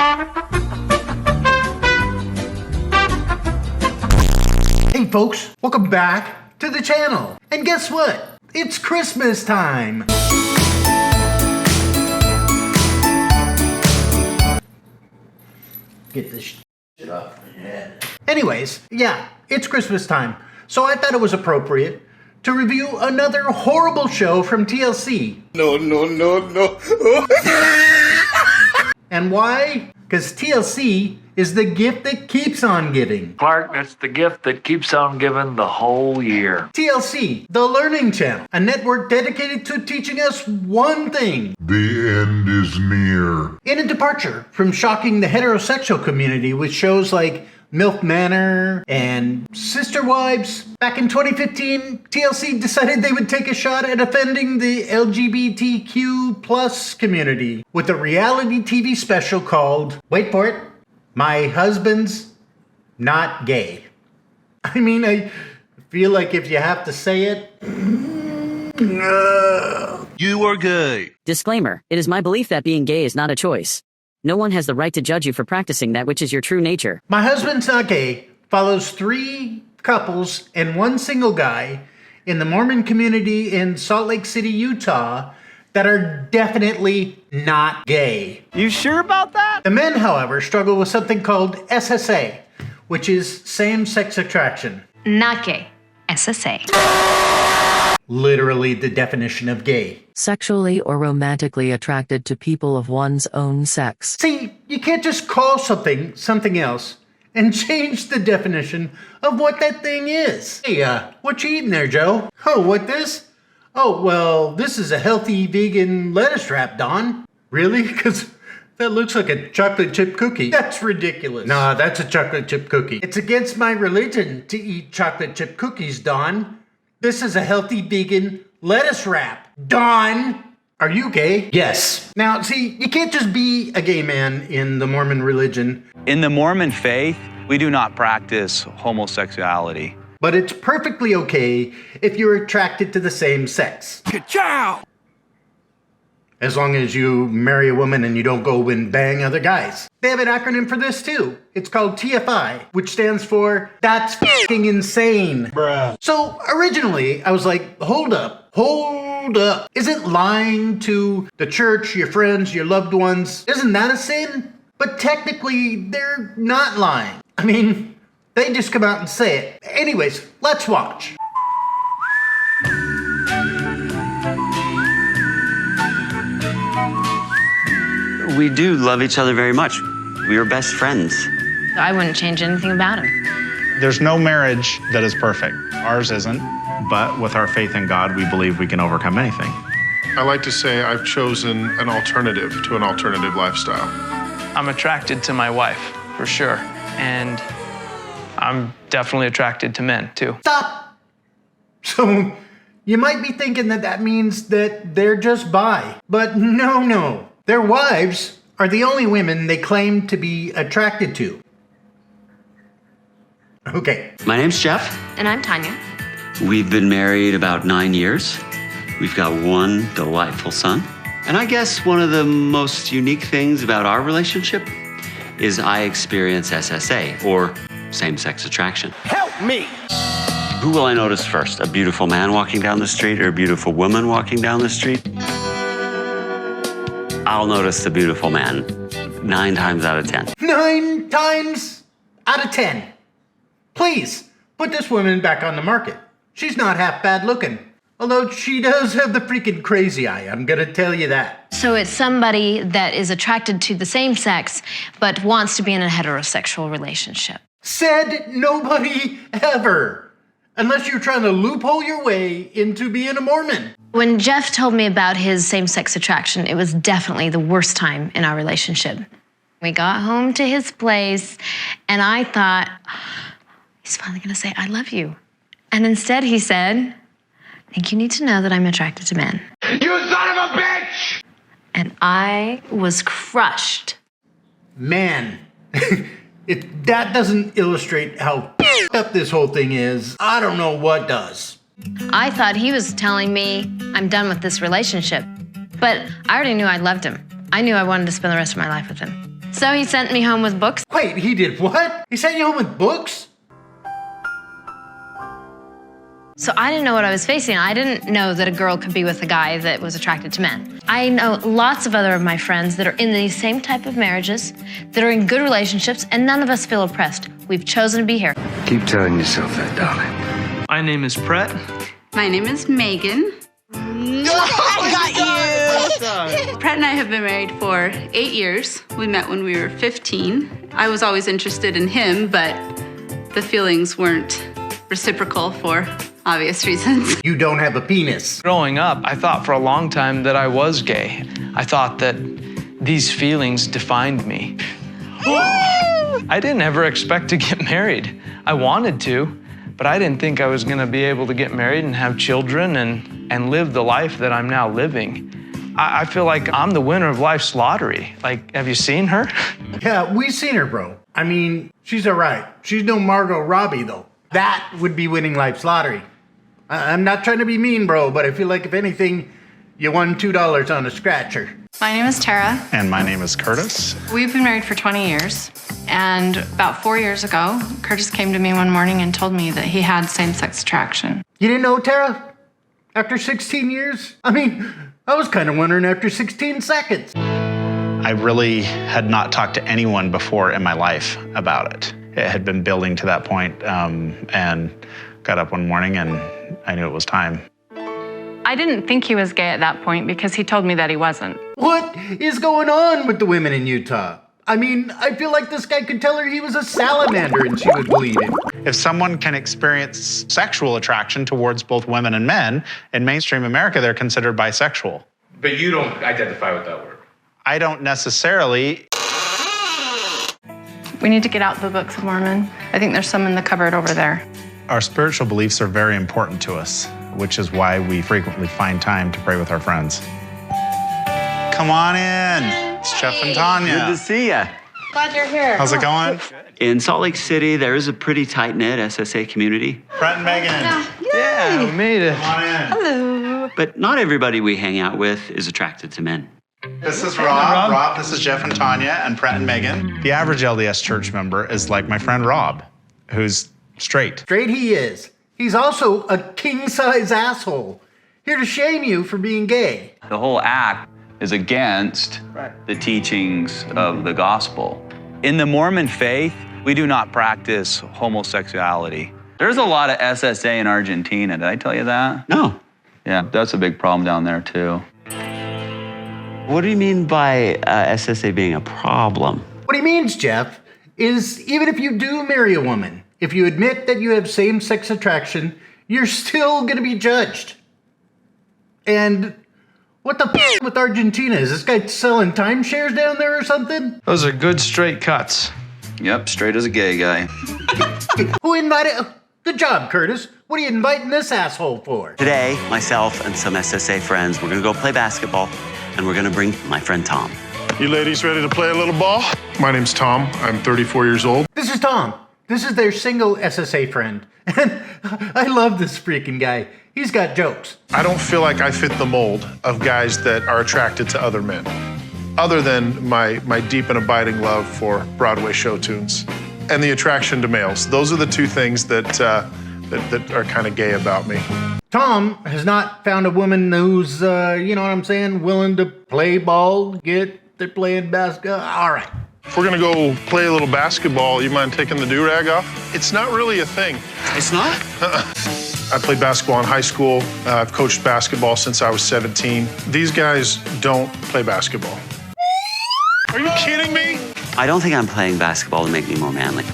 Hey folks, welcome back to the channel. And guess what? It's Christmas time. Get this shit off my head. Anyways, yeah, it's Christmas time. So I thought it was appropriate to review another horrible show from TLC. No. And why? Because TLC is the gift that keeps on giving. Clark, that's the gift that keeps on giving the whole year. TLC, the Learning Channel, a network dedicated to teaching us one thing. The end is near. In a departure from shocking the heterosexual community with shows like MILF Manor and Sister Wives, back in 2015, TLC decided they would take a shot at offending the LGBTQ plus community with a reality TV special called, wait for it, My Husband's Not Gay. I mean, I feel like if you have to say it, You are gay. Disclaimer, it is my belief that being gay is not a choice. No one has the right to judge you for practicing that which is your true nature. My Husband's Not Gay follows 3 couples and 1 single guy in the Mormon community in Salt Lake City, Utah, that are definitely not gay. You sure about that? The men, however, struggle with something called SSA, which is same-sex attraction. Not gay. SSA. Literally the definition of gay. Sexually or romantically attracted to people of one's own sex. See, you can't just call something else and change the definition of what that thing is. Hey, what you eating there, Joe? Oh, what this? Oh, well, this is a healthy vegan lettuce wrap, Don. Really? Because that looks like a chocolate chip cookie. That's ridiculous. Nah, that's a chocolate chip cookie. It's against my religion to eat chocolate chip cookies, Don. This is a healthy vegan lettuce wrap. Don, are you gay? Yes. Now, see, you can't just be a gay man in the Mormon religion. In the Mormon faith, we do not practice homosexuality. But it's perfectly okay if you're attracted to the same sex. Ka-chow! As long as you marry a woman and you don't go and bang other guys. They have an acronym for this too. It's called TFI, which stands for That's F***ing Insane. Bruh. So originally, I was like, hold up. Isn't lying to the church, your friends, your loved ones, isn't that a sin? But technically, they're not lying. I mean, they just come out and say it. Anyways, let's watch. We do love each other very much. We are best friends. I wouldn't change anything about him. There's no marriage that is perfect. Ours isn't, but with our faith in God, we believe we can overcome anything. I like to say I've chosen an alternative to an alternative lifestyle. I'm attracted to my wife, for sure. And I'm definitely attracted to men, too. Stop! So, you might be thinking that means that they're just bi. But no. Their wives are the only women they claim to be attracted to. Okay. My name's Jeff. And I'm Tanya. We've been married about 9 years. We've got 1 delightful son. And I guess one of the most unique things about our relationship is I experience SSA, or same-sex attraction. Help me! Who will I notice first? A beautiful man walking down the street or a beautiful woman walking down the street? I'll notice the beautiful man 9 times out of 10. 9 times out of 10. Please, put this woman back on the market. She's not half bad looking. Although she does have the freaking crazy eye, I'm gonna tell you that. So it's somebody that is attracted to the same sex, but wants to be in a heterosexual relationship. Said nobody ever. Unless you're trying to loophole your way into being a Mormon. When Jeff told me about his same-sex attraction, it was definitely the worst time in our relationship. We got home to his place, and I thought, he's finally gonna say, I love you. And instead he said, I think you need to know that I'm attracted to men. You son of a bitch! And I was crushed. Man, if that doesn't illustrate how up this whole thing is, I don't know what does. I thought he was telling me I'm done with this relationship, but I already knew I loved him. I knew I wanted to spend the rest of my life with him. So he sent me home with books. Wait, he did what? He sent you home with books? So I didn't know what I was facing. I didn't know that a girl could be with a guy that was attracted to men. I know lots of other of my friends that are in these same type of marriages, that are in good relationships, and none of us feel oppressed. We've chosen to be here. Keep telling yourself that, darling. My name is Brett. My name is Megan. I got you! Brett and I have been married for 8 years. We met when we were 15. I was always interested in him, but the feelings weren't reciprocal for obvious reasons. You don't have a penis. Growing up, I thought for a long time that I was gay. I thought that these feelings defined me. I didn't ever expect to get married. I wanted to, but I didn't think I was gonna be able to get married and have children and live the life that I'm now living. I feel like I'm the winner of life's lottery. Like, have you seen her? Yeah, we've seen her, bro. I mean, she's all right. She's no Margot Robbie, though. That would be winning life's lottery. I'm not trying to be mean, bro, but I feel like if anything, you won $2 on a scratcher. My name is Tara. And my name is Curtis. We've been married for 20 years. And about 4 years ago, Curtis came to me one morning and told me that he had same-sex attraction. You didn't know, Tara? After 16 years? I mean, I was kind of wondering after 16 seconds. I really had not talked to anyone before in my life about it. It had been building to that point, and got up one morning and I knew it was time. I didn't think he was gay at that point because he told me that he wasn't. What is going on with the women in Utah? I mean, I feel like this guy could tell her he was a salamander and she would believe him. If someone can experience sexual attraction towards both women and men, in mainstream America, they're considered bisexual. But you don't identify with that word. I don't necessarily. We need to get out the Books of Mormon. I think there's some in the cupboard over there. Our spiritual beliefs are very important to us, which is why we frequently find time to pray with our friends. Come on in. It's Jeff and Tanya. Good to see ya. Glad you're here. How's it going? In Salt Lake City, there is a pretty tight-knit SSA community. Brett and Megan. Yeah, we made it. Come on in. Hello. But not everybody we hang out with is attracted to men. This is Rob. Rob, this is Jeff and Tanya and Brett and Megan. The average LDS church member is like my friend Rob, who's straight. Straight he is. He's also a king-size asshole, here to shame you for being gay. The whole act is against the teachings of the gospel. In the Mormon faith, we do not practice homosexuality. There's a lot of SSA in Argentina. Did I tell you that? No. Yeah, that's a big problem down there too. What do you mean by SSA being a problem? What he means, Jeff, is even if you do marry a woman, if you admit that you have same-sex attraction, you're still gonna be judged. And what the f with Argentina? Is this guy selling timeshares down there or something? Those are good straight cuts. Yep, straight as a gay guy. Who invited? Good job, Curtis. What are you inviting this asshole for? Today, myself and some SSA friends, we're gonna go play basketball, and we're gonna bring my friend Tom. You ladies ready to play a little ball? My name's Tom. I'm 34 years old. This is Tom. This is their single SSA friend. And I love this freaking guy. He's got jokes. I don't feel like I fit the mold of guys that are attracted to other men, other than my deep and abiding love for Broadway show tunes and the attraction to males. Those are the two things that are kind of gay about me. Tom has not found a woman who's, you know what I'm saying, willing to play ball, they're playing basketball. All right. If we're gonna go play a little basketball, you mind taking the do-rag off? It's not really a thing. It's not? I played basketball in high school. I've coached basketball since I was 17. These guys don't play basketball. Are you kidding me? I don't think I'm playing basketball to make me more manly.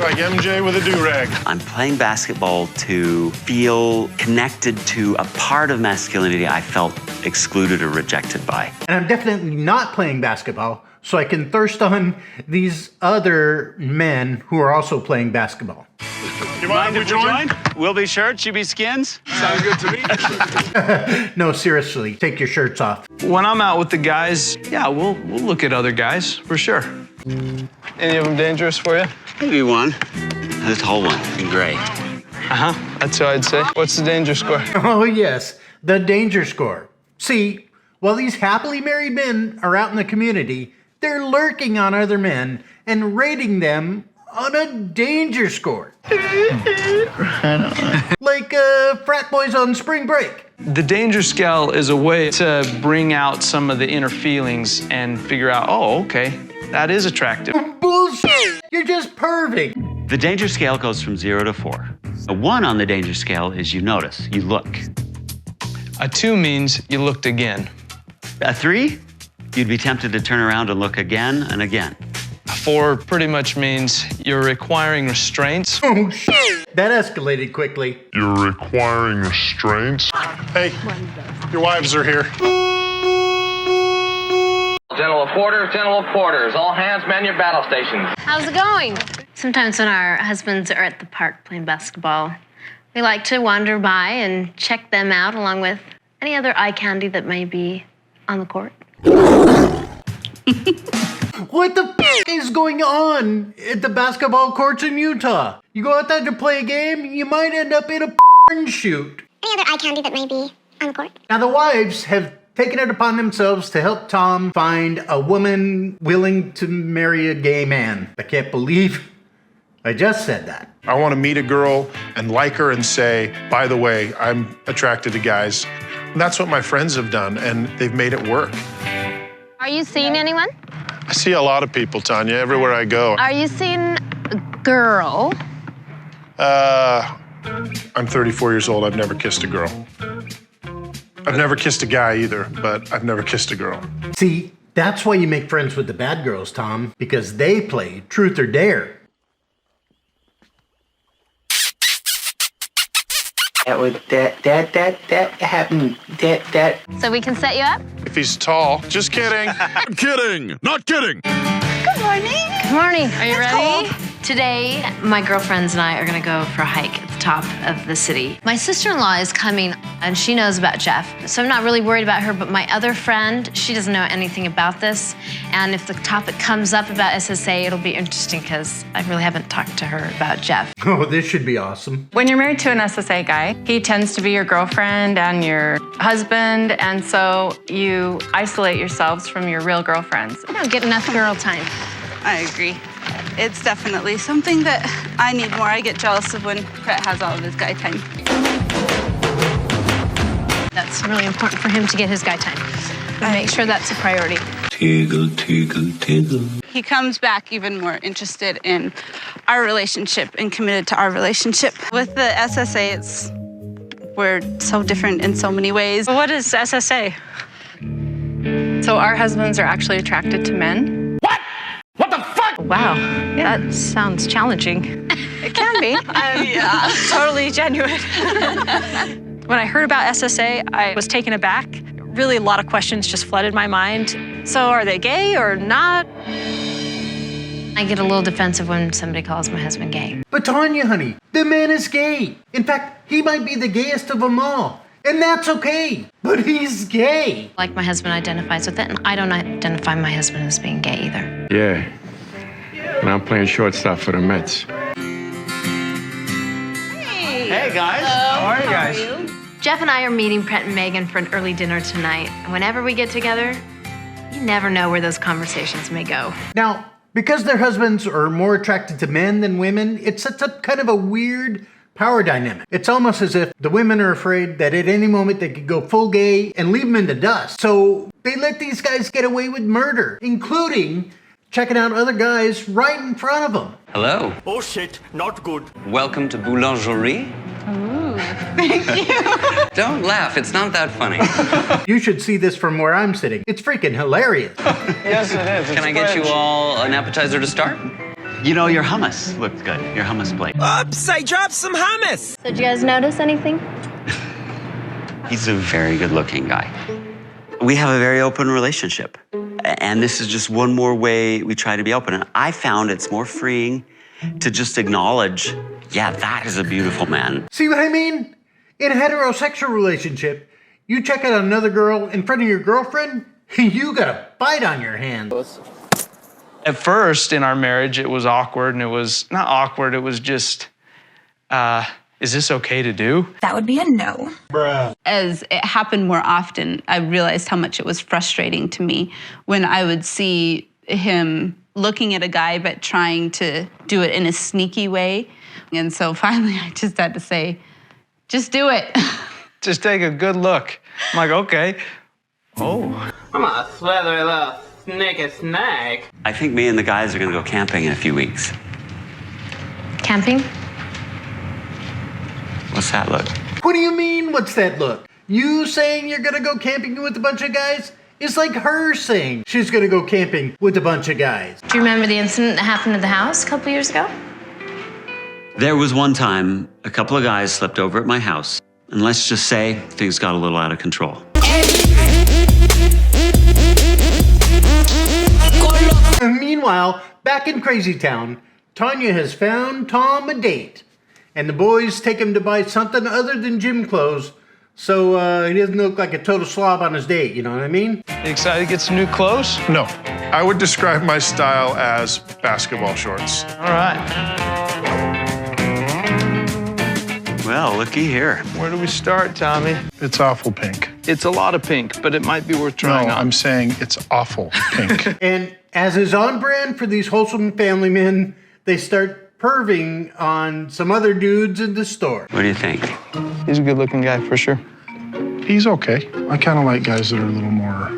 Like MJ with a do-rag. I'm playing basketball to feel connected to a part of masculinity I felt excluded or rejected by. And I'm definitely not playing basketball so I can thirst on these other men who are also playing basketball. You mind if we join? We'll be shirts, you be skins. Sounds good to me. No, seriously, take your shirts off. When I'm out with the guys, yeah, we'll look at other guys, for sure. Any of them dangerous for you? Maybe one. The tall one in gray. Uh-huh, that's what I'd say. What's the danger score? Oh, yes, the danger score. See, while these happily married men are out in the community, they're lurking on other men and rating them on a danger score. Like frat boys on spring break. The danger scale is a way to bring out some of the inner feelings and figure out, oh, okay, that is attractive. Bullshit! You're just perving. The danger scale goes from 0 to 4. A 1 on the danger scale is you notice, you look. A 2 means you looked again. A 3, you'd be tempted to turn around and look again and again. A 4 pretty much means you're requiring restraints. Oh, shit! That escalated quickly. You're requiring restraints? Hey, your wives are here. General of quarters, all hands man your battle stations. How's it going? Sometimes when our husbands are at the park playing basketball, we like to wander by and check them out along with any other eye candy that may be on the court. What the f is going on at the basketball courts in Utah? You go out there to play a game, you might end up in a porn shoot. Any other eye candy that may be on the court? Now the wives have taken it upon themselves to help Tom find a woman willing to marry a gay man. I can't believe I just said that. I want to meet a girl and like her and say, by the way, I'm attracted to guys. And that's what my friends have done, and they've made it work. Are you seeing anyone? I see a lot of people, Tanya, everywhere I go. Are you seeing a girl? I'm 34 years old. I've never kissed a girl. I've never kissed a guy either, but I've never kissed a girl. See, that's why you make friends with the bad girls, Tom, because they play truth or dare. That happened. That. So we can set you up? If he's tall, just kidding. I'm kidding, not kidding. Good morning. Good morning. Are you ready? Today, my girlfriends and I are gonna go for a hike at the top of the city. My sister-in-law is coming and she knows about Jeff, so I'm not really worried about her, but my other friend, she doesn't know anything about this. And if the topic comes up about SSA, it'll be interesting because I really haven't talked to her about Jeff. Oh, this should be awesome. When you're married to an SSA guy, he tends to be your girlfriend and your husband, and so you isolate yourselves from your real girlfriends. I don't get enough girl time. I agree. It's definitely something that I need more. I get jealous of when Brett has all of his guy time. That's really important for him to get his guy time. And make sure that's a priority. Tiggle, tiggle, tiggle. He comes back even more interested in our relationship and committed to our relationship. With the SSA, we're so different in so many ways. What is SSA? So our husbands are actually attracted to men? What the fuck? Wow, yeah, that sounds challenging. It can be. Yeah. Totally genuine. When I heard about SSA, I was taken aback. Really, a lot of questions just flooded my mind. So are they gay or not? I get a little defensive when somebody calls my husband gay. But Tanya, honey, the man is gay. In fact, he might be the gayest of them all. And that's okay, but he's gay. Like my husband identifies with it, and I don't identify my husband as being gay either. Yeah. And I'm playing shortstop for the Mets. Hey guys, how are you guys? Jeff and I are meeting Brett and Megan for an early dinner tonight. And whenever we get together, you never know where those conversations may go. Now, because their husbands are more attracted to men than women, it sets up kind of a weird power dynamic. It's almost as if the women are afraid that at any moment they could go full gay and leave them in the dust. So they let these guys get away with murder, including checking out other guys right in front of them. Hello. Oh shit, not good. Welcome to Boulangerie. Ooh. Thank you. Don't laugh, it's not that funny. You should see this from where I'm sitting. It's freaking hilarious. Yes, it is. Can I get you all an appetizer to start? You know, your hummus looked good, your hummus plate. Oops, I dropped some hummus. So did you guys notice anything? He's a very good-looking guy. We have a very open relationship. And this is just one more way we try to be open. And I found it's more freeing to just acknowledge, yeah, that is a beautiful man. See what I mean? In a heterosexual relationship, you check out another girl in front of your girlfriend, you got a bite on your hands. At first in our marriage, it was awkward, and it was not awkward, it was just, is this okay to do? That would be a no. Bruh. As it happened more often, I realized how much it was frustrating to me when I would see him looking at a guy but trying to do it in a sneaky way. And so finally I just had to say, just do it. Just take a good look. I'm like, okay. Oh. I'm a slithery little sneaky snake. I think me and the guys are gonna go camping in a few weeks. Camping? What's that look? What do you mean, what's that look? You saying you're gonna go camping with a bunch of guys is like her saying she's gonna go camping with a bunch of guys. Do you remember the incident that happened at the house a couple years ago? There was one time a couple of guys slept over at my house, and let's just say things got a little out of control. And meanwhile, back in Crazy Town, Tanya has found Tom a date. And the boys take him to buy something other than gym clothes so he doesn't look like a total slob on his date, you know what I mean? You excited to get some new clothes? No. I would describe my style as basketball shorts. All right. Well, looky here. Where do we start, Tommy? It's awful pink. It's a lot of pink, but it might be worth trying on. I'm saying it's awful pink. And as is on brand for these wholesome family men, they start perving on some other dudes in the store. What do you think? He's a good-looking guy, for sure. He's okay. I kind of like guys that are a little more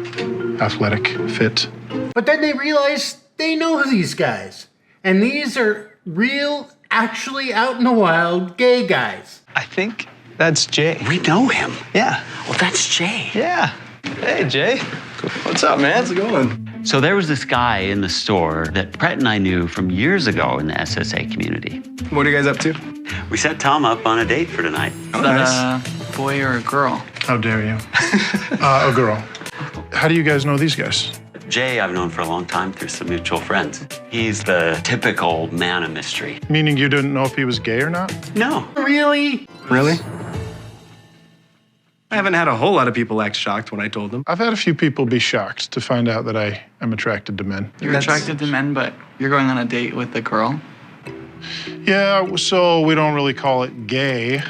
athletic, fit. But then they realize they know these guys. And these are real, actually out in the wild gay guys. I think that's Jay. We know him. Yeah. Well, that's Jay. Yeah. Hey, Jay. What's up, man? How's it going? So there was this guy in the store that Brett and I knew from years ago in the SSA community. What are you guys up to? We set Tom up on a date for tonight. Oh, nice. Boy or a girl? How dare you? A girl. How do you guys know these guys? Jay I've known for a long time through some mutual friends. He's the typical man of mystery. Meaning you didn't know if he was gay or not? No. Really? Really? I haven't had a whole lot of people act shocked when I told them. I've had a few people be shocked to find out that I am attracted to men. You're attracted to men, but you're going on a date with a girl? Yeah, so we don't really call it gay.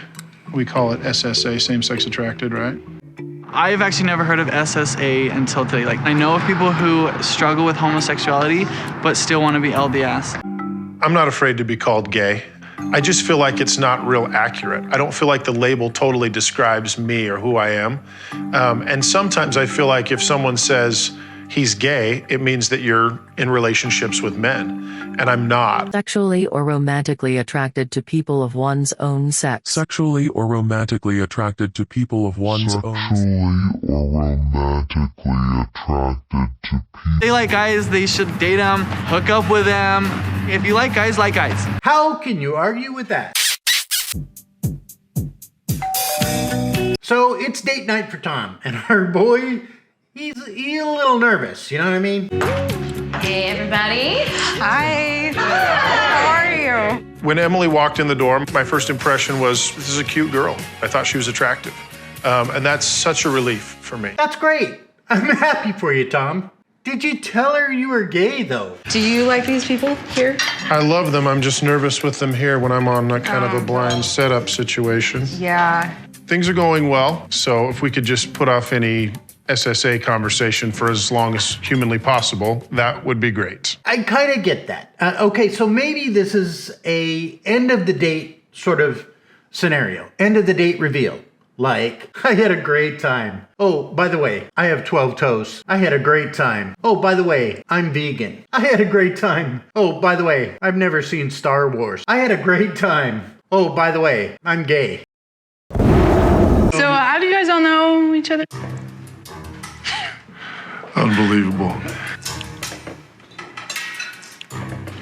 We call it SSA, same-sex attracted, right? I've actually never heard of SSA until today. Like, I know of people who struggle with homosexuality, but still want to be LDS. I'm not afraid to be called gay. I just feel like it's not real accurate. I don't feel like the label totally describes me or who I am. And sometimes I feel like if someone says he's gay, it means that you're in relationships with men, and I'm not. Sexually or romantically attracted to people of one's own sex. Sexually or romantically attracted to people of one's own sex. They like guys, they should date them, hook up with them. If you like guys, like guys. How can you argue with that? So it's date night for Tom, and our boy, he's a little nervous, you know what I mean? Hey, everybody. Hi. How are you? When Emily walked in the door, my first impression was, this is a cute girl. I thought she was attractive. And that's such a relief for me. That's great. I'm happy for you, Tom. Did you tell her you were gay, though? Do you like these people here? I love them. I'm just nervous with them here when I'm on a kind of a blind setup situation. Yeah. Things are going well, so if we could just put off any SSA conversation for as long as humanly possible, that would be great. I kind of get that. Okay, so maybe this is a end of the date sort of scenario. End of the date reveal. Like, I had a great time. Oh, by the way, I have 12 toes. I had a great time. Oh, by the way, I'm vegan. I had a great time. Oh, by the way, I've never seen Star Wars. I had a great time. Oh, by the way, I'm gay. So how do you guys all know each other? Unbelievable.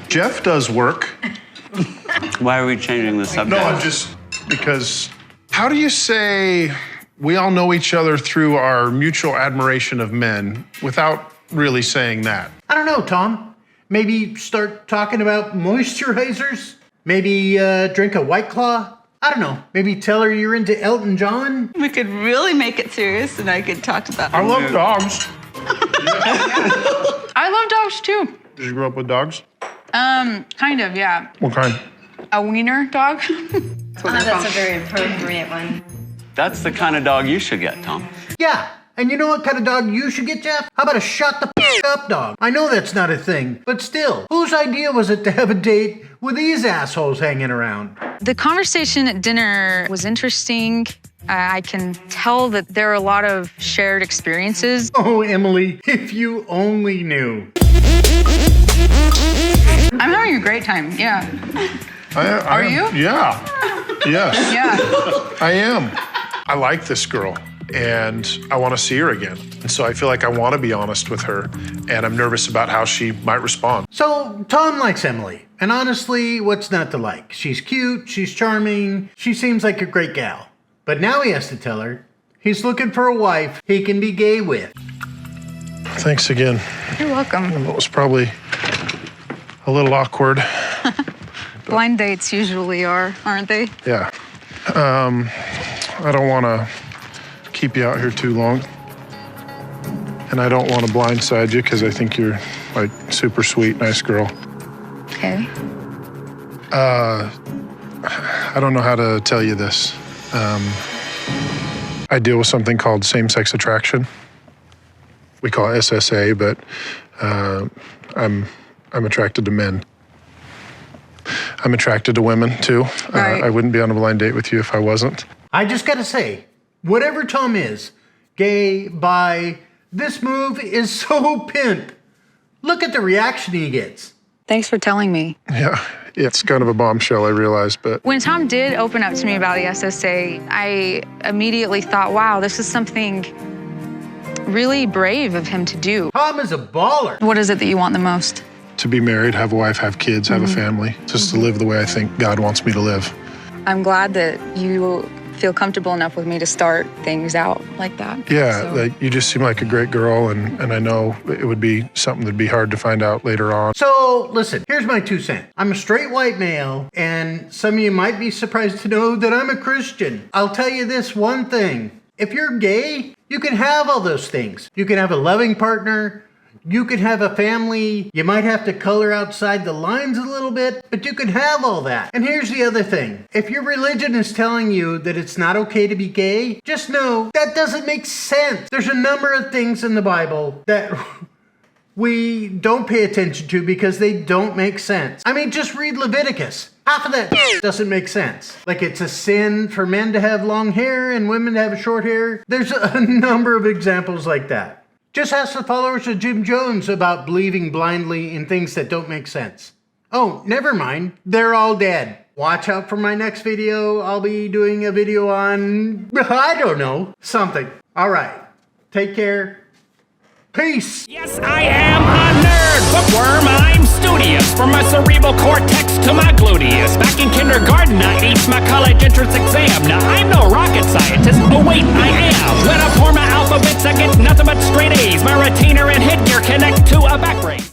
Jeff does work. Why are we changing the subject? No, I'm just, because how do you say we all know each other through our mutual admiration of men without really saying that? I don't know, Tom. Maybe start talking about moisturizers? Maybe drink a White Claw? I don't know. Maybe tell her you're into Elton John? We could really make it serious and I could talk about I love dogs. I love dogs too. Did you grow up with dogs? Kind of, yeah. What kind? A wiener dog. That's a very appropriate one. That's the kind of dog you should get, Tom. Yeah, and you know what kind of dog you should get, Jeff? How about a shut the up, dog. I know that's not a thing, but still, whose idea was it to have a date with these assholes hanging around? The conversation at dinner was interesting. I can tell that there are a lot of shared experiences. Oh, Emily, if you only knew. I'm having a great time, yeah. Are you? Yeah. Yes. Yeah. I am. I like this girl, and I want to see her again. And so I feel like I want to be honest with her, and I'm nervous about how she might respond. So, Tom likes Emily, and honestly, what's not to like? She's cute, she's charming, she seems like a great gal. But now he has to tell her he's looking for a wife he can be gay with. Thanks again. You're welcome. It was probably a little awkward. Blind dates usually are, aren't they? Yeah. I don't want to keep you out here too long. And I don't want to blindside you because I think you're like super sweet, nice girl. Okay. I don't know how to tell you this. I deal with something called same-sex attraction. We call it SSA, but I'm attracted to men. I'm attracted to women too. Right. I wouldn't be on a blind date with you if I wasn't. I just gotta say, whatever Tom is, gay, bi, this move is so pimp. Look at the reaction he gets. Thanks for telling me. Yeah, it's kind of a bombshell, I realize, but When Tom did open up to me about the SSA, I immediately thought, wow, this is something really brave of him to do. Tom is a baller. What is it that you want the most? to be married, have a wife, have kids, have a family, just to live the way I think God wants me to live. I'm glad that you feel comfortable enough with me to start things out like that. Yeah, like, you just seem like a great girl, and I know it would be something that'd be hard to find out later on. So, listen, here's my 2 cents. I'm a straight white male, and some of you might be surprised to know that I'm a Christian. I'll tell you this one thing. If you're gay, you can have all those things. You can have a loving partner. You could have a family. You might have to color outside the lines a little bit, but you can have all that. And here's the other thing. If your religion is telling you that it's not okay to be gay, just know that doesn't make sense. There's a number of things in the Bible that we don't pay attention to because they don't make sense. I mean, just read Leviticus. Half of that doesn't make sense. Like, it's a sin for men to have long hair and women to have short hair. There's a number of examples like that. Just ask the followers of Jim Jones about believing blindly in things that don't make sense. Oh, never mind. They're all dead. Watch out for my next video. I'll be doing a video on, I don't know, something. All right. Take care. Peace. Yes, I am a nerd, bookworm. I'm studious. From my cerebral cortex to my gluteus. Back in kindergarten, I aced my college entrance exam. Now, I'm no rocket scientist. Oh, wait, I am. When I pour my alphabets, I get nothing but straight A's. My retainer and headgear connect to a back brace.